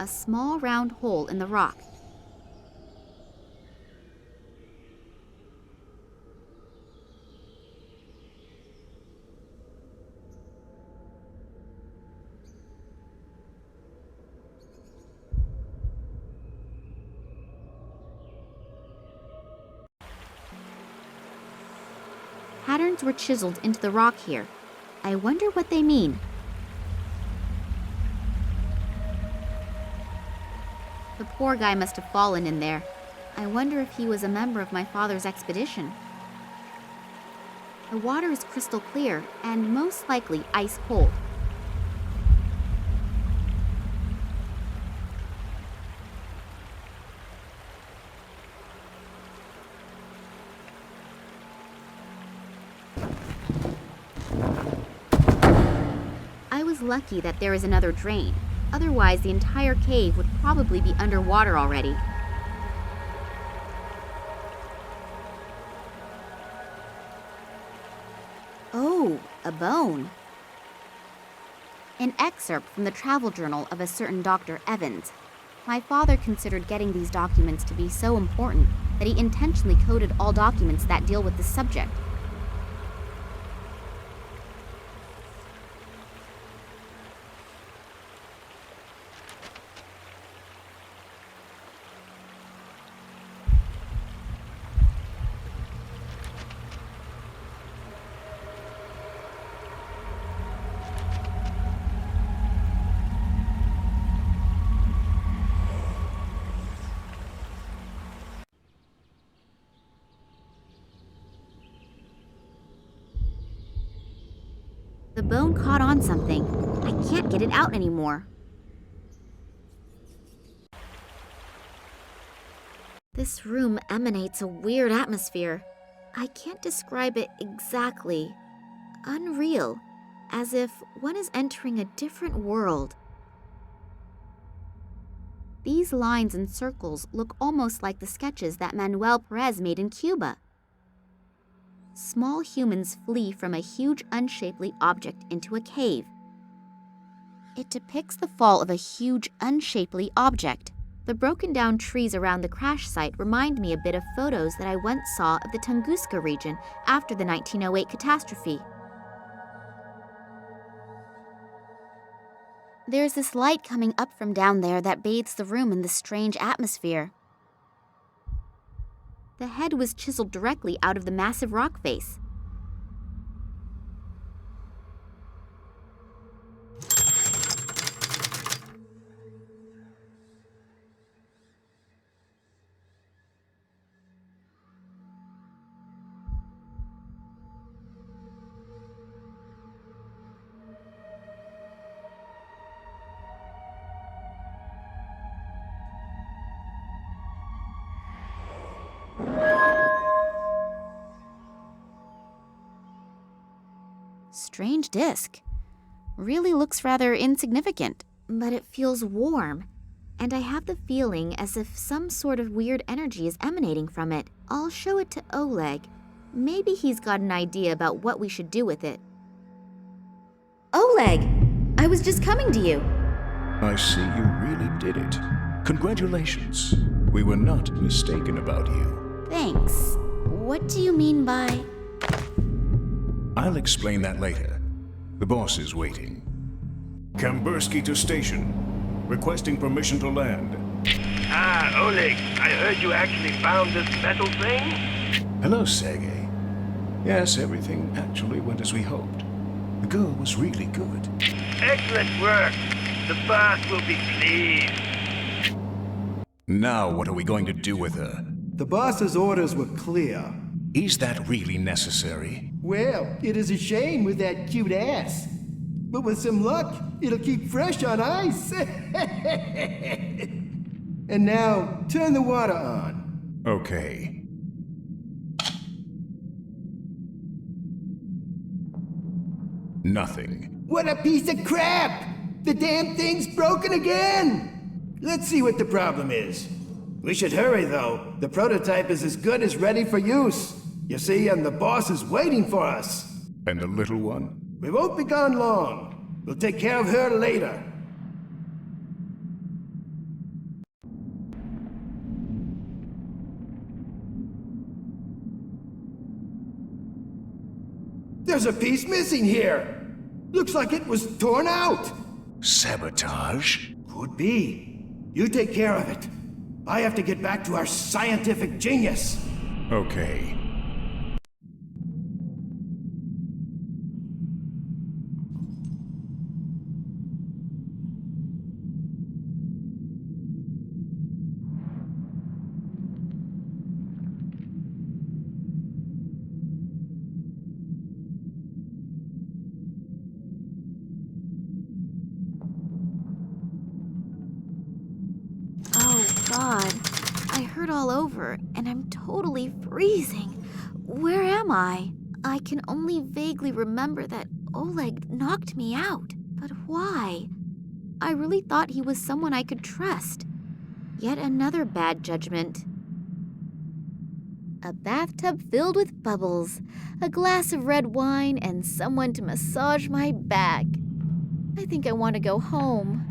a small round hole in the rock. Patterns were chiseled into the rock here. I wonder what they mean. The poor guy must have fallen in there. I wonder if he was a member of my father's expedition. The water is crystal clear and most likely ice cold. I was lucky that there is another drain. Otherwise, the entire cave would probably be underwater already. Oh, a bone. An excerpt from the travel journal of a certain Dr. Evans. My father considered getting these documents to be so important that he intentionally coded all documents that deal with this subject. The bone caught on something. I can't get it out anymore. This room emanates a weird atmosphere. I can't describe it exactly. Unreal, as if one is entering a different world. These lines and circles look almost like the sketches that Manuel Perez made in Cuba. Small humans flee from a huge unshapely object into a cave. It depicts the fall of a huge unshapely object. The broken down trees around the crash site remind me a bit of photos that I once saw of the Tunguska region after the 1908 catastrophe. There's this light coming up from down there that bathes the room in this strange atmosphere. The head was chiseled directly out of the massive rock face. Strange disc. Really looks rather insignificant, but it feels warm, and I have the feeling as if some sort of weird energy is emanating from it. I'll show it to Oleg. Maybe he's got an idea about what we should do with it. Oleg! I was just coming to you. I see you really did it. Congratulations. We were not mistaken about you. Thanks. What do you mean by... I'll explain that later. The boss is waiting. Kambursky to station. Requesting permission to land. Ah, Oleg, I heard you actually found this metal thing? Hello, Sergey. Yes, everything actually went as we hoped. The girl was really good. Excellent work. The boss will be pleased. Now what are we going to do with her? The boss's orders were clear. Is that really necessary? Well, it is a shame with that cute ass. But with some luck, it'll keep fresh on ice. And now, turn the water on. Okay. Nothing. What a piece of crap! The damn thing's broken again! Let's see what the problem is. We should hurry, though. The prototype is as good as ready for use. You see, and the boss is waiting for us. And the little one? We won't be gone long. We'll take care of her later. There's a piece missing here. Looks like it was torn out. Sabotage? Could be. You take care of it. I have to get back to our scientific genius. Okay. Oh, God. I hurt all over, and I'm totally freezing. Where am I? I can only vaguely remember that Oleg knocked me out. But why? I really thought he was someone I could trust. Yet another bad judgment. A bathtub filled with bubbles, a glass of red wine, and someone to massage my back. I think I want to go home.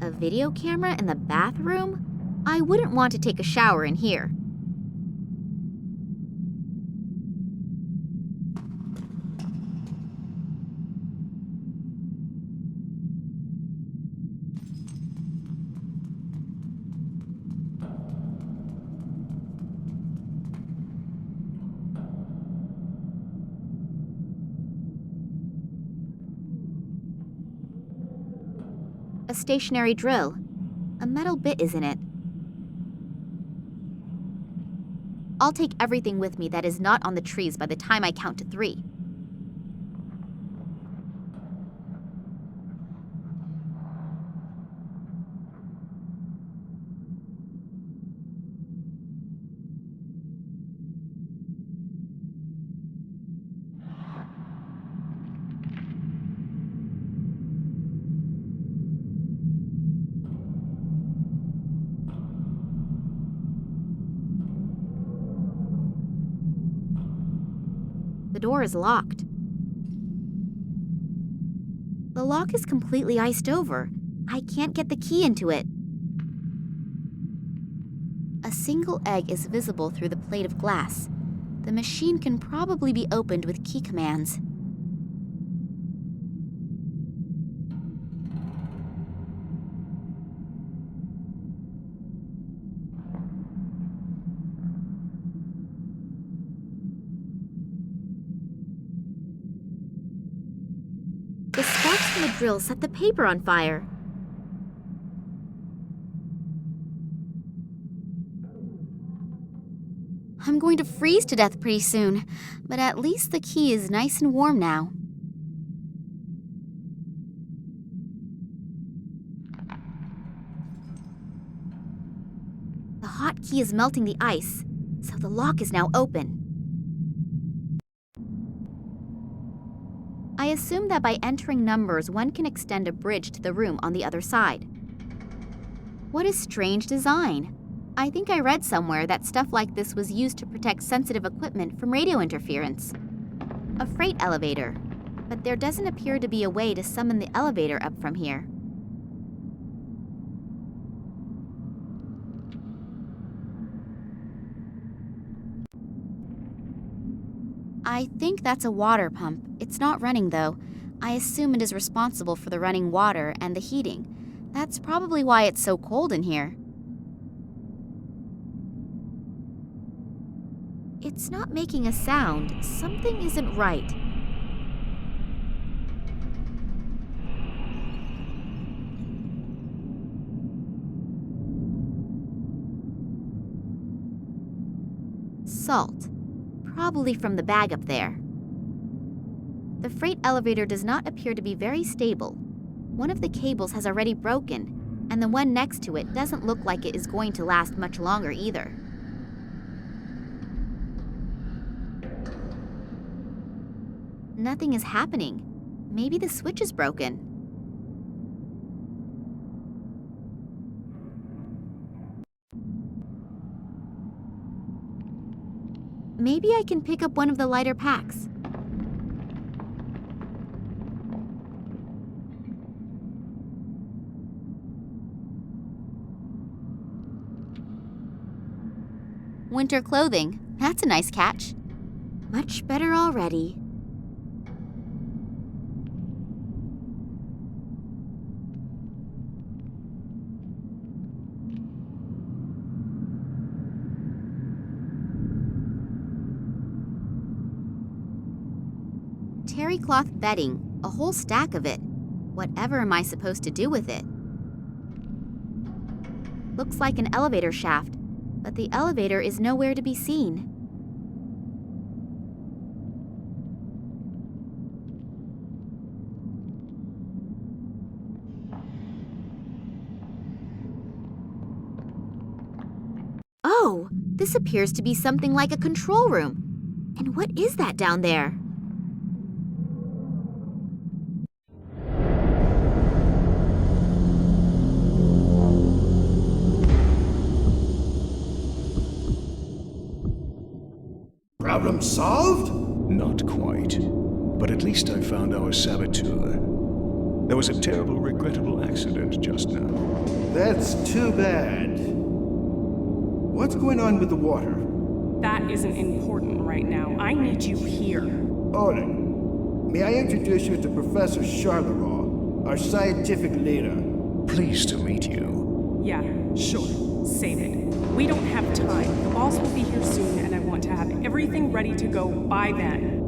A video camera in the bathroom? I wouldn't want to take a shower in here. A stationary drill. A metal bit is in it. I'll take everything with me that is not on the trees by the time I count to 3. The door is locked. The lock is completely iced over. I can't get the key into it. A single egg is visible through the plate of glass. The machine can probably be opened with key commands. The sparks from the drill set the paper on fire. I'm going to freeze to death pretty soon, but at least the key is nice and warm now. The hot key is melting the ice, so the lock is now open. I assume that by entering numbers, one can extend a bridge to the room on the other side. What a strange design. I think I read somewhere that stuff like this was used to protect sensitive equipment from radio interference. A freight elevator, but there doesn't appear to be a way to summon the elevator up from here. I think that's a water pump. It's not running though. I assume it is responsible for the running water and the heating. That's probably why it's so cold in here. It's not making a sound. Something isn't right. Salt. Probably from the bag up there. The freight elevator does not appear to be very stable. One of the cables has already broken, and the one next to it doesn't look like it is going to last much longer either. Nothing is happening. Maybe the switch is broken. Maybe I can pick up one of the lighter packs. Winter clothing. That's a nice catch. Much better already. terry cloth bedding, a whole stack of it. Whatever am I supposed to do with it? Looks like an elevator shaft, but the elevator is nowhere to be seen. Oh, this appears to be something like a control room. And what is that down there? Problem solved? Not quite. But at least I found our saboteur. There was a terrible, regrettable accident just now. That's too bad. What's going on with the water? That isn't important right now. I need you here. Odin, may I introduce you to Professor Charleroi, our scientific leader? Pleased to meet you. Yeah, sure. Save it. We don't have time. The boss will be here soon, and I want to have everything ready to go by then.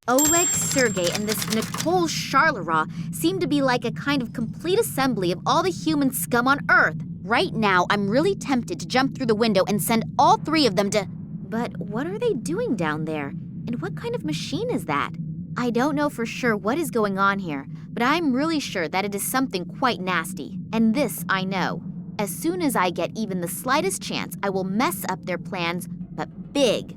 Oleg, Sergei, and this Nicole Charleroi seem to be like a kind of complete assembly of all the human scum on Earth. Right now, I'm really tempted to jump through the window and send all three of them to... But what are they doing down there? And what kind of machine is that? I don't know for sure what is going on here, but I'm really sure that it is something quite nasty. And this I know. As soon as I get even the slightest chance, I will mess up their plans, but big.